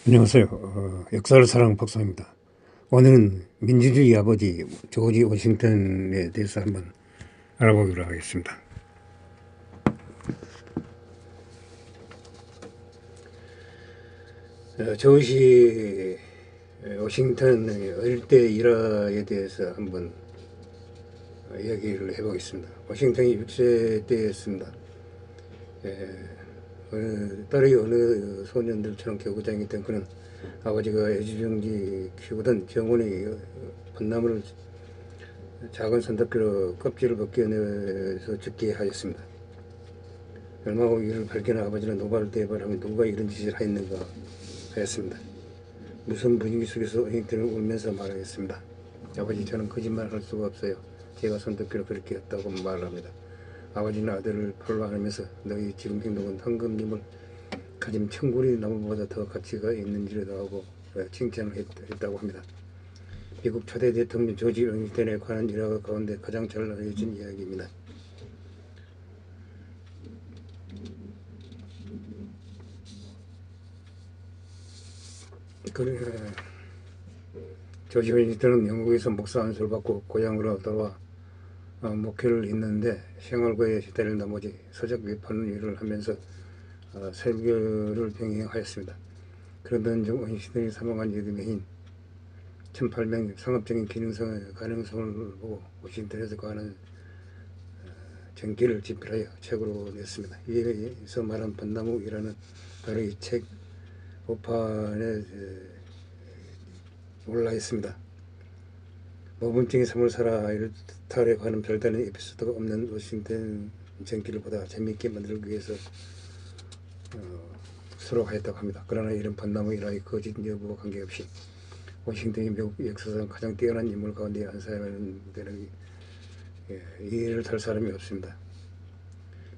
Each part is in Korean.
안녕하세요. 역사를 사랑하는 박사입니다. 오늘은 민주주의 아버지 조지 워싱턴에 대해서 한번 알아보기로 하겠습니다. 조지 워싱턴의 어릴 때 일화에 대해서 한번 이야기를 해보겠습니다. 워싱턴이 6세 때였습니다. 딸이 어느 소년들처럼 개구장이던 그는 아버지가 애지중지 키우던 정원의 벚나무를 작은 손톱으로 껍질을 벗겨내서 죽게 하였습니다. 얼마 후 이를 발견한 아버지는 노발을 대발하며 누가 이런 짓을 하였는가 하였습니다. 무슨 분위기 속에서 워싱턴은 울면서 말하였습니다. 아버지, 저는 거짓말할 수가 없어요. 제가 손톱으로 그렇게 했다고 말합니다. 아버지는 아들을 팔로 안으면서 너희 지금 행동은 황금님을 가진 청구리 나무보다 더 가치가 있는지라도 하고 칭찬을 했다고 합니다. 미국 초대 대통령 조지 워싱턴에 관한 일화 가운데 가장 잘 알려진 이야기입니다. 조지 워싱턴은 영국에서 목사 안수를 받고 고향으로 돌아와 목회를 했는데 생활고에 시달린 나머지 서적 위판 일을 하면서 설교를 병행하였습니다. 그러던 중 워싱턴이 사망한 이듬해인 1800년 상업적인 기능성의 가능성을 보고 워싱턴에서 관한 전기를 집필하여 책으로 냈습니다. 여기서 말한 벚나무이라는 바로 이 책 오판에 올라 있습니다. 모범적인 삶을 살아 일탈에 관한 별다른 에피소드가 없는 워싱턴 전기를 보다 재미있게 만들기 위해서 수록하였다고 합니다. 그러나 이런 벚나무 일화의 거짓 여부와 관계없이 워싱턴이 미국 역사상 가장 뛰어난 인물 가운데 한 사람이라는 데는 이해를 할 사람이 없습니다.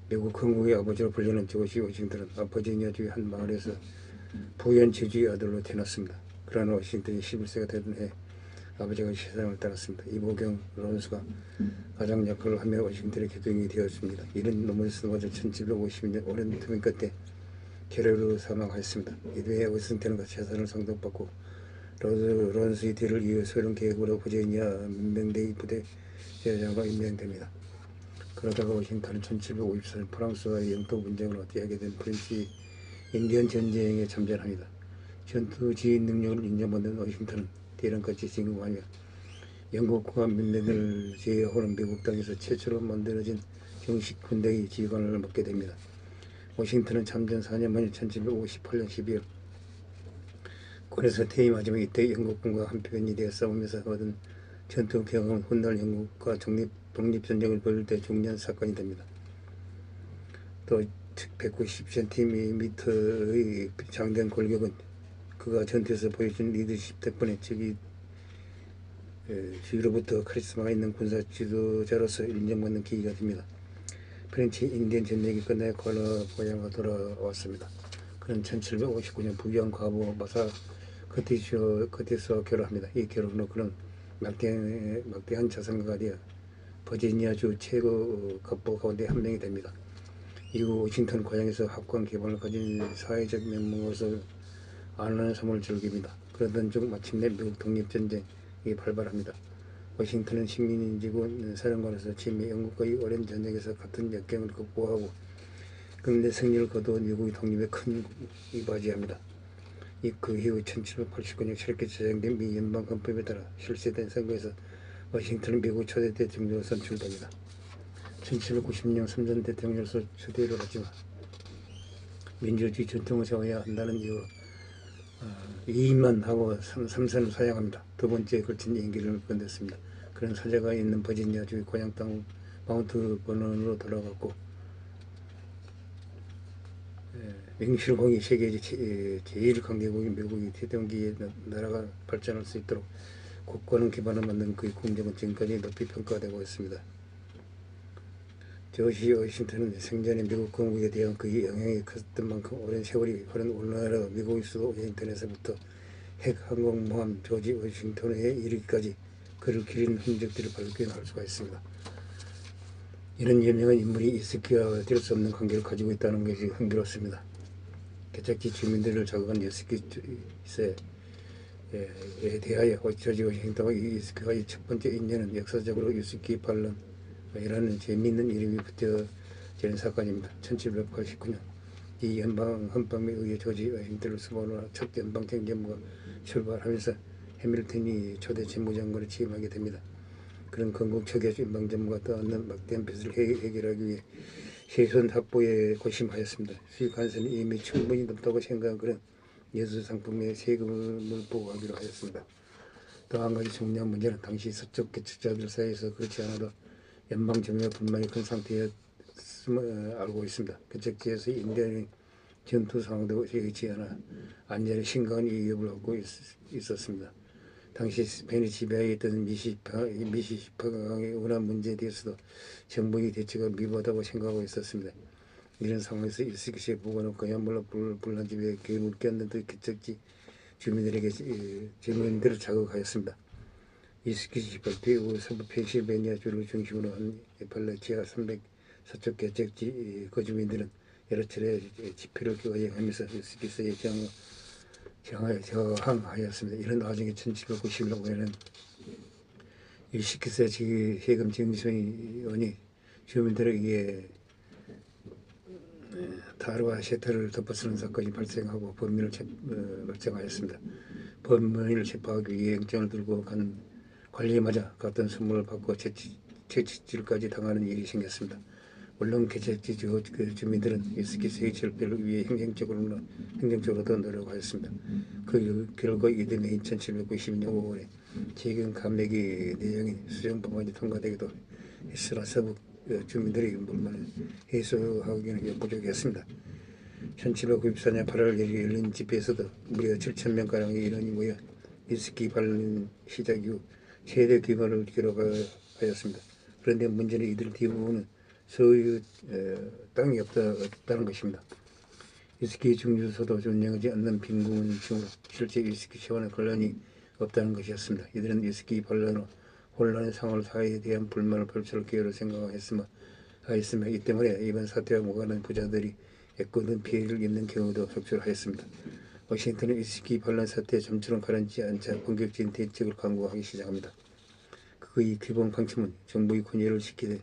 미국 건국의 아버지로 불리는 조지 워싱턴은 버지니아주의 한 마을에서 부연 제주의 아들로 태어났습니다. 그러나 워싱턴이 11세가 되던 해 아버지가 세상을 떠났습니다. 이보경 론스가 가장 역할을 하며 워싱턴의 교통이 되었습니다. 이런 노무에서 맞아 1750년 오랜 투명 끝에 결핵으로 사망하였습니다. 이후에 워싱턴은 재산을 상속받고 론스의 뒤를 이어 새로운 계획으로 버지니아 민병대의 부대 대장과 임명됩니다. 그러다가 워싱턴은 1754년 프랑스와의 영토 분쟁을 어떻게 된 프렌치 인디언 전쟁에 참전합니다. 전투 지휘 능력을 인정받는 워싱턴은 대령까지 진급하며 영국과 민병대를 제외하고는 미국 땅에서 최초로 만들어진 정식 군대의 지휘관을 맡게 됩니다. 워싱턴은 참전 4년 만인 1758년 12월 군에서 퇴임하지만 이때 영국군과 한편이 되어 싸우면서 얻은 전투 경험은 훗날 영국과 독립전쟁을 벌일 때 중요한 사건이 됩니다. 또 190cm의 장대한 골격은 그가 전투에서 보여준 리더십 덕분에 주위로부터 카리스마가 있는 군사 지도자로서 인정받는 계기가 됩니다. 프렌치 인디언 전쟁이 끝나야 고향으로 돌아왔습니다. 그는 1759년 부유한 과부 마사 커티스와 결혼합니다. 이 결혼으로 그는 막대한 자산가가 되어 버지니아주 최고 갑부 가운데 한 명이 됩니다. 이후 워싱턴 고향에서 확고한 기반을 가진 사회적 명문으로서 안락한 삶을 즐깁니다. 그러던 중 마침내 미국 독립전쟁이 발발합니다. 워싱턴은 식민지군 사령관으로서 지미 영국과의 오랜 전쟁에서 같은 역경을 극복하고 끝내 승리를 거두어 미국의 독립에 큰 이바지합니다. 그 이후 1789년 새롭게 제정된 미 연방헌법에 따라 실시된 선거에서 워싱턴은 미국 초대 대통령으로 선출됩니다. 1790년 3전 대통령으로서 초대를 하지만 민주주의 전통을 세워야 한다는 이유로 이임만 하고 3선을 사양합니다. 두 번째에 걸친 임기를 건넸습니다. 그런 사제가 있는 버지니아주의 고향 땅 마운트 버넌으로 돌아갔고 맹실공이 세계 제일 강대국인 미국이 태동기에 나라가 발전할 수 있도록 굳건한 기반을 만든 그의 공적은 지금까지 높이 평가되고 있습니다. 조지 워싱턴은 생전에 미국 건국에 대한 그의 영향이 컸던 만큼 오랜 세월이 흐른 오늘날 미국의 수도 워싱턴에서부터 핵 항공모함 조지 워싱턴에 이르기까지 그를 기린 흔적들을 발견할 수가 있습니다. 이런 유명한 인물이 있었기와 될 수 없는 관계를 가지고 있다는 것이 흥미롭습니다. 개척지 주민들을 자극한 유스키스에 대하여 조지 워싱턴과 유스키와의 첫 번째 인연은 역사적으로 유스키 반란이라는 재미있는 이름이 붙여지는 사건입니다. 1789년 이 헌법에 의해 조지 워싱턴을 수반으로 첫 연방행정부가 출발하면서 해밀턴이 초대 재무장관을 취임하게 됩니다. 그런 건국 초기의 연방정부가 떠안는 막대한 빚을 해결하기 위해 세선 확보에 고심하였습니다. 수익 한선은 이미 충분히 높다고 생각한 그런 예술 상품에 세금을 부과하기로 하였습니다. 또 한 가지 중요한 문제는 당시 서쪽 개척자들 사이에서 그렇지 않아도 연방정부의 불만이 큰 상태였음을 알고 있습니다. 개척지에서 인디언의 전투 상황도 여의치 않아 안전에 심각한 위협을 받고 있었습니다. 당시 스페인이 지배하에 있던 미시시피강의 운하 문제에 대해서도 정부의 대처가 미흡하다고 생각하고 있었습니다. 이런 상황에서 일시기시에 보관하고 그야말로 불난 집에 개입을 꼈는 듯 개척지 주민들을 자극하였습니다. 일시기시 발표 후 서부 펜실베니아주를 중심으로 한 팔레치아 300 서쪽 개척지 거주민들은 여러 차례 집회를 거행하면서 일시기시에 저항하였습니다. 이런 와중에 1796년에는 일시키스 세금 징수위원이 주민들에 의해 타르와 셰터를 덮어쓰는 사건이 발생하고 범인을 발생하였습니다. 범인을 체포하기 위해 영장을 들고 간 관리마저 같은 선물을 받고 채찍질까지 당하는 일이 생겼습니다. 물론 개척지 주민들은 유스키스의 절벽을 위해 행정적으로도 노력하였습니다. 그 결과 이듬해 1792년 5월에 재경 감액의 내용인 수정법안이 통과되기도 했으나 서북 주민들의 불만을 해소하기는 부족했습니다. 1794년 8월 열린 집회에서도 무려 7,000명가량의 인원이 모여 유스키 반란 시작 이후 최대 규모를 기록하였습니다. 그런데 문제는 이들 대부분은 소유 땅이 없다는 것입니다. 위스키 증류소도 운영하지 않는 빈곤 중으로 실제 위스키 시원한 권한이 없다는 것이었습니다. 이들은 위스키 반란으로 혼란의 상황을 사회에 대한 불만을 벌초를 기회로 생각했으며 이 때문에 이번 사태와 무관한 부자들이 애꿎은 피해를 입는 경우도 속출하였습니다. 워싱턴은 위스키 반란 사태에 좀처럼 가라앉지 않자 본격적인 대책을 강구하기 시작합니다. 그의 기본 방침은 정부의 권위를 지키되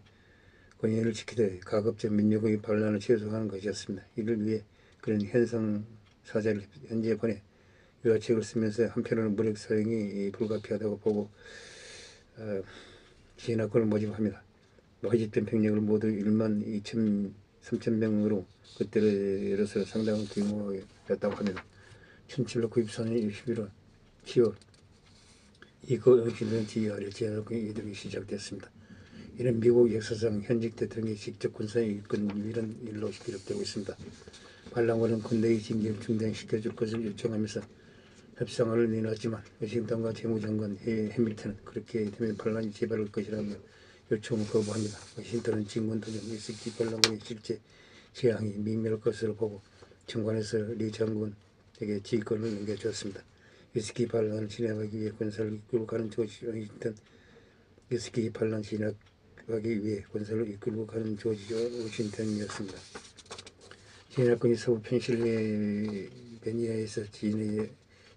가급적 민족의 반란을 최소화하는 것이었습니다. 이를 위해 그는 현상사자를 현지에 보내 유화책을 쓰면서 한편으로는 무력 사용이 불가피하다고 보고 진학군을 모집합니다. 모집된 병력을 모두 1만 3천 명으로 그때로서 상당한 규모였다고 합니다. 1794년 10월 이거 의심은 뒤아래 진학군이 이동이 시작됐습니다. 이는 미국 역사상 현직 대통령이 직접 군사에 이끈 유일한 일로 기록되고 있습니다. 반란군은 군대의 징계를 중단시켜줄 것을 요청하면서 협상을 내놨지만 워싱턴과 재무장관 해밀턴은 그렇게 되면 반란이 재발할 것이라며 요청을 거부합니다. 워싱턴은 진군 도전 위스키 반란군의 실제 재앙이 미미할 것으로 보고 정관에서 리 장군에게 지휘권을 넘겨주었습니다. 위스키 반란을 진압하기 위해 군사를 이끌고 가는 조지 워싱턴 위스키 반란 진압하기 위해 군사를 이끌고 가는 조지 워싱턴이었습니다. 진압군이 서부 펜실베니아에서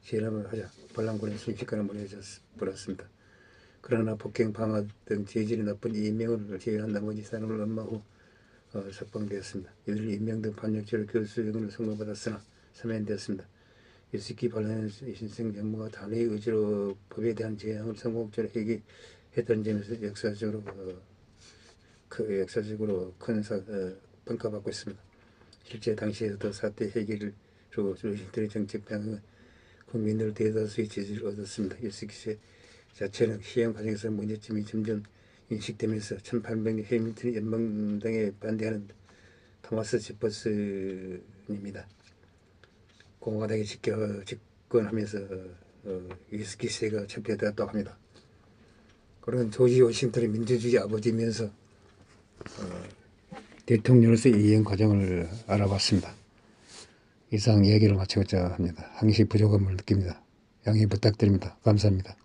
진압을 하자 반란군은 순식간에 몰려들었습니다. 그러나 폭행, 방화 등 재질이 나쁜 2명을 제외한 나머지 사람을 엄마 후 석방되었습니다. 이들 2명 반역죄로 교수형을 선고받았으나 사면되었습니다. 위스키 반란의 신생 정부가 단회의 의지로 법에 대한 제한을 성공적으로 해결했던 점에서 역사적으로 큰 평가받고 있습니다. 실제 당시에도 사태 해결로 워싱턴의 정책 방향은 국민들 대다수의 지지를 얻었습니다. 위스키 자체는 시행 과정에서 문제점이 점점 인식되면서 1800년 해밀턴이 연방당에 반대하는 토마스 제퍼슨입니다. 공화당이 집권하면서 위스키 시대가 철폐되었다고 합니다. 그런 조지 워싱턴의 민주주의 아버지면서 대통령으로서 이행 과정을 알아봤습니다. 이상 이야기를 마치고자 합니다. 항시 부족함을 느낍니다. 양해 부탁드립니다. 감사합니다.